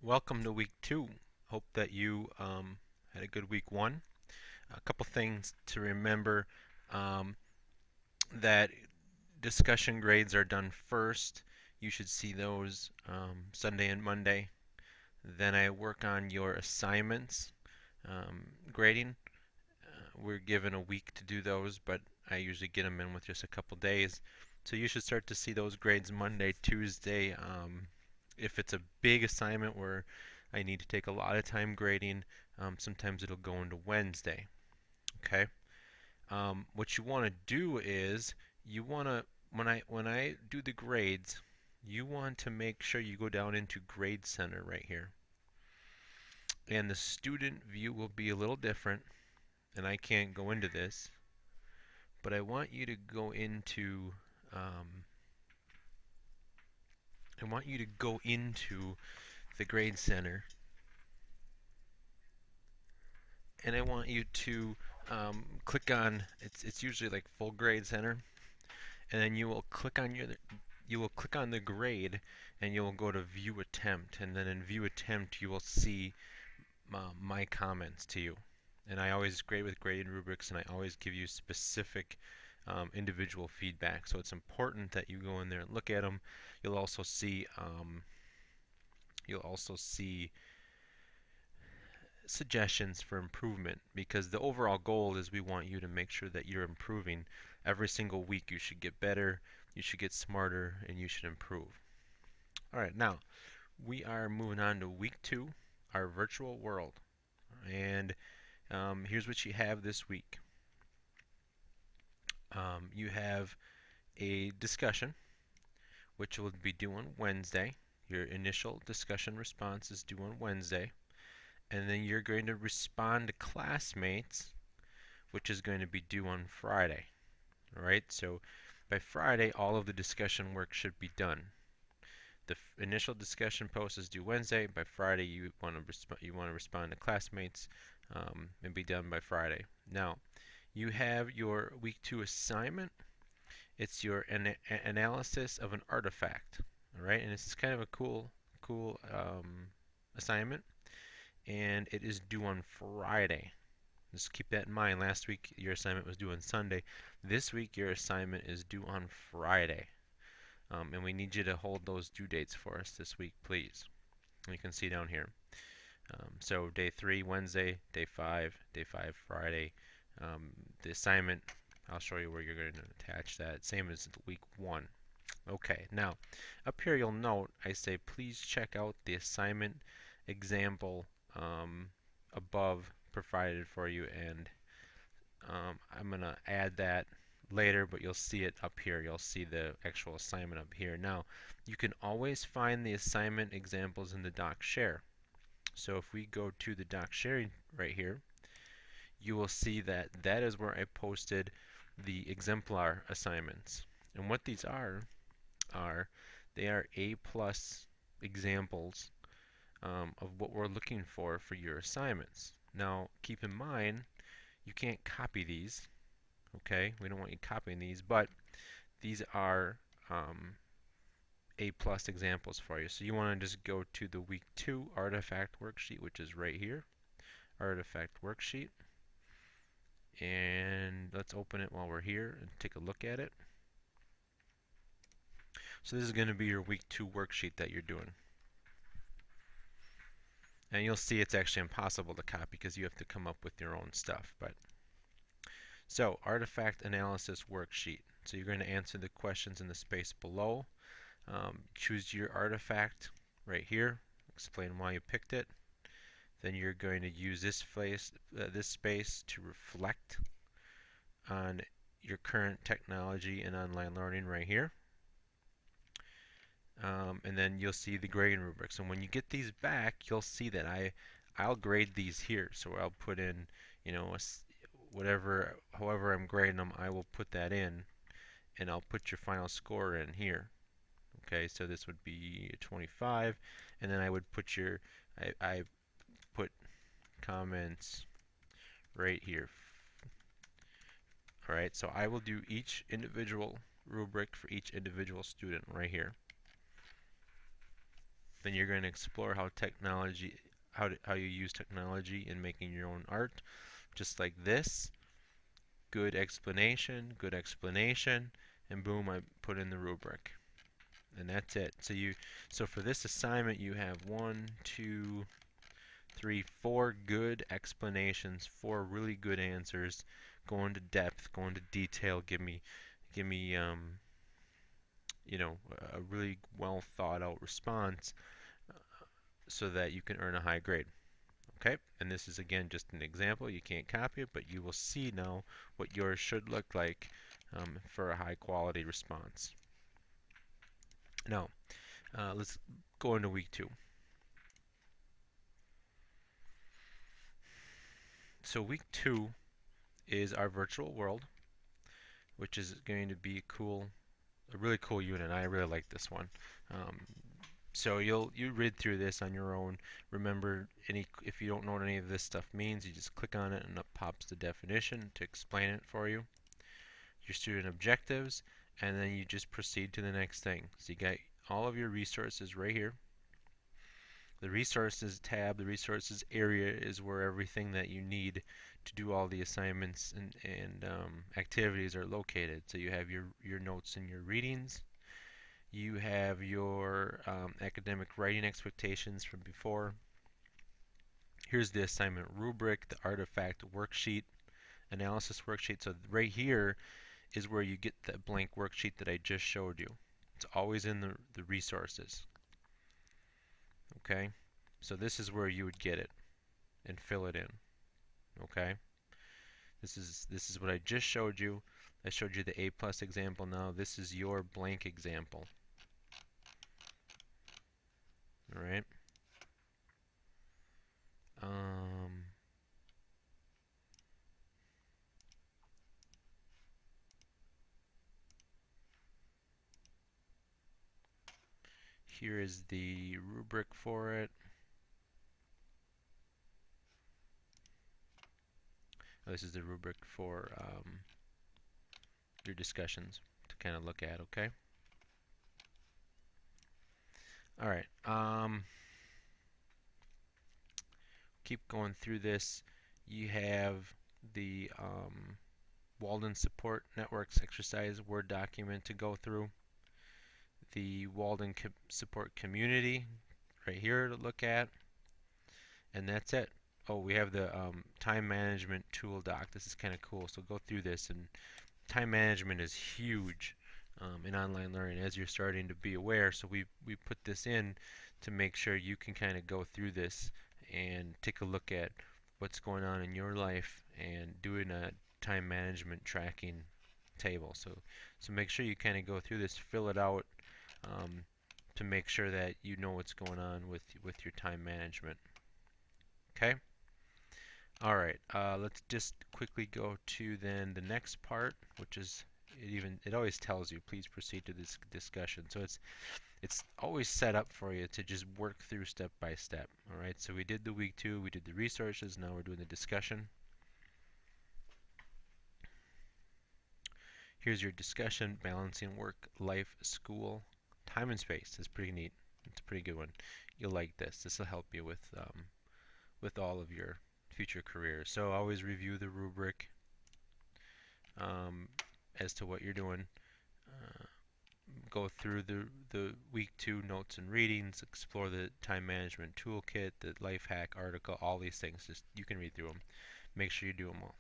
Welcome to week 2. Hope that you had a good week 1. A couple things to remember, um, that discussion grades are done first. You should see those Sunday and Monday. Then I work on your assignments grading. We're given a week to do those, but I usually get them in with just a couple days. So you should start to see those grades Monday, Tuesday. If it's a big assignment where I need to take a lot of time grading, sometimes it'll go into Wednesday. Okay. What you want to do is you want to when I do the grades, you want to make sure you go down into Grade Center right here, and the student view will be a little different. And I can't go into this, but I want you to go into um, the Grade Center, and I want you to click on it's usually like Full Grade Center, and then you will click on the grade, and you will go to View Attempt, and then in View Attempt you will see my comments to you. And I always grade with graded rubrics, and I always give you specific individual feedback. So it's important that you go in there and look at them. You'll also see suggestions for improvement, because the overall goal is we want you to make sure that you're improving. Every single week you should get better, you should get smarter, and you should improve. All right, now we are moving on to week 2, our virtual world. And here's what you have this week. You have a discussion, which will be due on Wednesday. Your initial discussion response is due on Wednesday. And then you're going to respond to classmates, which is going to be due on Friday. All right, so by Friday, all of the discussion work should be done. The initial discussion post is due Wednesday. By Friday, you want to respond to classmates and be done by Friday. Now, you have your week 2 assignment. It's your analysis of an artifact. All right, and this is kind of a cool assignment, and it is due on Friday. Just keep that in mind. Last week your assignment was due on Sunday. This week your assignment is due on Friday. And we need you to hold those due dates for us this week, please. You can see down here. So day 3, Wednesday, day 5, Friday. The assignment, I'll show you where you're going to attach that. Same as week 1. Okay, now up here you'll note I say please check out the assignment example above provided for you, and I'm going to add that later, but you'll see it up here. You'll see the actual assignment up here. Now, you can always find the assignment examples in the doc share. So if we go to the doc sharing right here, you will see that that is where I posted the exemplar assignments. And what these are they are A+ examples of what we're looking for your assignments. Now, keep in mind, you can't copy these. Okay, we don't want you copying these, but these are A+ examples for you. So you want to just go to the week 2 artifact worksheet, which is right here, artifact worksheet, and let's open it while we're here and take a look at it. So this is going to be your week 2 worksheet that you're doing. And you'll see it's actually impossible to copy because you have to come up with your own stuff. So artifact analysis worksheet. So you're going to answer the questions in the space below. Choose your artifact right here. Explain why you picked it. Then you're going to use this space to reflect on your current technology and online learning right here. And then you'll see the grading rubrics. And when you get these back, you'll see that I'll grade these here. So I'll put in, however I'm grading them, I will put that in, and I'll put your final score in here. Okay, so this would be 25, and then I would put I put comments right here. All right, so I will do each individual rubric for each individual student right here. Then you're going to explore how you use technology in making your own art, just like this. Good explanation, and boom, I put in the rubric. And that's it. So for this assignment, you have 1, 2, 3, 4 good explanations, 4 really good answers. Go into depth, go into detail. Give me, a really well thought out response so that you can earn a high grade. Okay, and this is again just an example. You can't copy it, but you will see now what yours should look like for a high quality response. Now, let's go into week 2. So week 2 is our virtual world, which is going to be a really cool unit. I really like this one. Um, so you read through this on your own. Remember, if you don't know what any of this stuff means, you just click on it and up pops the definition to explain it for you. Your student objectives, and then you just proceed to the next thing. So you got all of your resources right here. The resources tab, the resources area is where everything that you need to do all the assignments and activities are located. So you have your notes and your readings. You have your academic writing expectations from before. Here's the assignment rubric, the artifact worksheet, analysis worksheet. So right here is where you get that blank worksheet that I just showed you. It's always in the resources. Okay, so this is where you would get it and fill it in. Okay, this is what I just showed you. I showed you the A+ example. Now this is your blank example. All right. Here is the rubric for it. This is the rubric for your discussions to kind of look at, okay? All right. Keep going through this. You have the Walden Support Networks exercise Word document to go through. The Walden Support Community right here to look at. And that's it. Oh, we have the time management tool doc. This is kind of cool. So go through this. And time management is huge in online learning, as you're starting to be aware. So we put this in to make sure you can kind of go through this and take a look at what's going on in your life and doing a time management tracking table. So make sure you kind of go through this, fill it out to make sure that you know what's going on with your time management. Okay. All right. Let's just quickly go to then the next part, which is it always tells you please proceed to this discussion. So it's always set up for you to just work through step by step. All right. So we did the week 2, we did the resources. Now we're doing the discussion. Here's your discussion: balancing work, life, school, time and space. It's pretty neat. It's a pretty good one. You'll like this. This will help you with all of your future careers. So always review the rubric as to what you're doing. Go through the week 2 notes and readings, explore the time management toolkit, the life hack article, all these things. Just you can read through them. Make sure you do them all.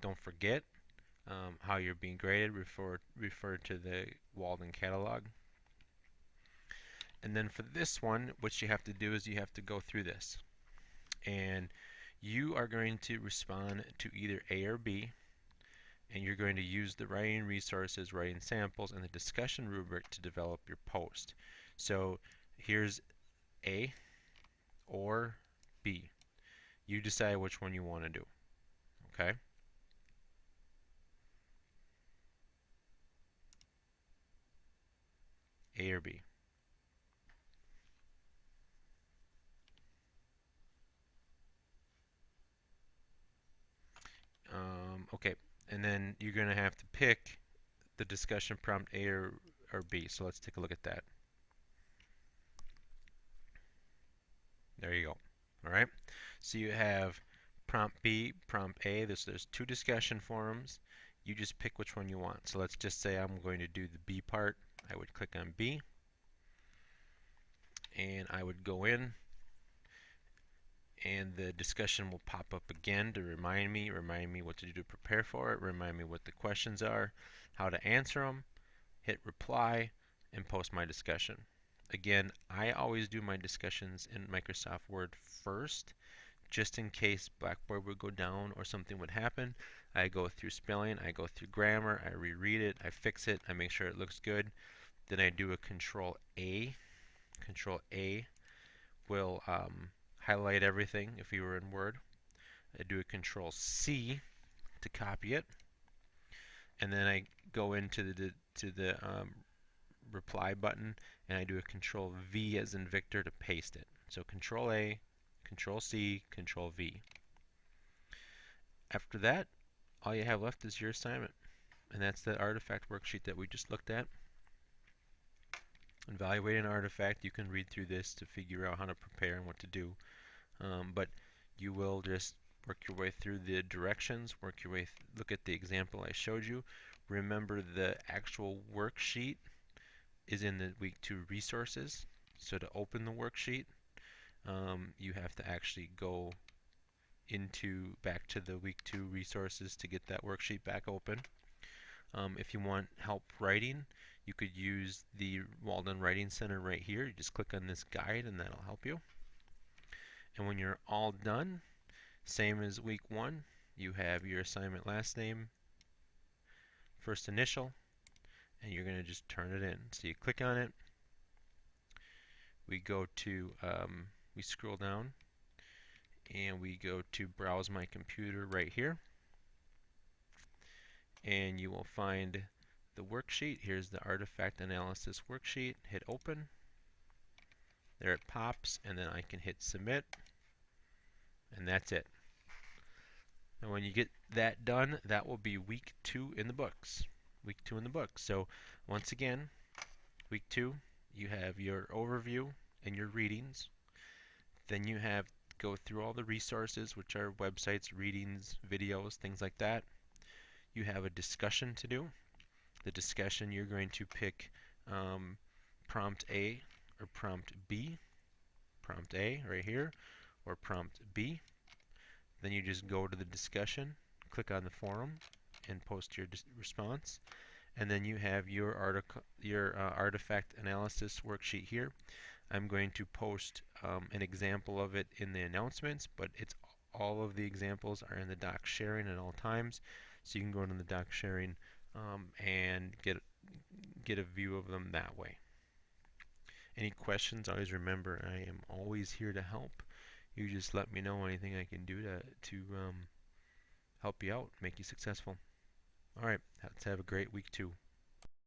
Don't forget how you're being graded. Refer to the Walden catalog. And then for this one, what you have to do is you have to go through this. And you are going to respond to either A or B, and you're going to use the writing resources, writing samples, and the discussion rubric to develop your post. So here's A or B. You decide which one you want to do. Okay? A or B. Okay, and then you're going to have to pick the discussion prompt A or B. So let's take a look at that. All right. So you have prompt B, prompt A. There's two discussion forums. You just pick which one you want. So let's just say I'm going to do the B part. I would click on B, and I would go in, and the discussion will pop up again to remind me what to do to prepare for it, remind me what the questions are, how to answer them, hit reply, and post my discussion. Again, I always do my discussions in Microsoft Word first, just in case Blackboard would go down or something would happen. I go through spelling, I go through grammar, I reread it, I fix it, I make sure it looks good. Then I do a Control A. Control A will highlight everything if you were in Word. I do a Control C to copy it, and then I go into the reply button, and I do a Control V as in Victor to paste it. So Control A, Control C, Control V. After that, all you have left is your assignment, and that's the artifact worksheet that we just looked at. Evaluate an artifact. You can read through this to figure out how to prepare and what to do, but you will just work your way through the directions, work your way, look at the example I showed you. Remember, the actual worksheet is in the week 2 resources. So to open the worksheet, you have to actually go back to the week 2 resources to get that worksheet back open. If you want help writing, you could use the Walden Writing Center right here. You just click on this guide and that'll help you. And when you're all done, same as week 1, you have your assignment last name, first initial, and you're going to just turn it in. So you click on it, we go to, we scroll down, and we go to Browse My Computer right here, and you will find the worksheet. Here's the artifact analysis worksheet. Hit open. There it pops, and then I can hit submit, and that's it. And when you get that done, that will be week 2 in the books. Week 2 in the books. So once again, week 2, you have your overview and your readings. Then you have go through all the resources, which are websites, readings, videos, things like that. You have a discussion to do. The discussion, you're going to pick prompt A or prompt B. Prompt A right here, or prompt B. Then you just go to the discussion, click on the forum, and post your response. And then you have your artifact analysis worksheet here. I'm going to post an example of it in the announcements, but all of the examples are in the doc sharing at all times, so you can go into the doc sharing and get a view of them that way. Any questions? Always remember, I am always here to help. You just let me know anything I can do to help you out, make you successful. All right, let's have a great week 2.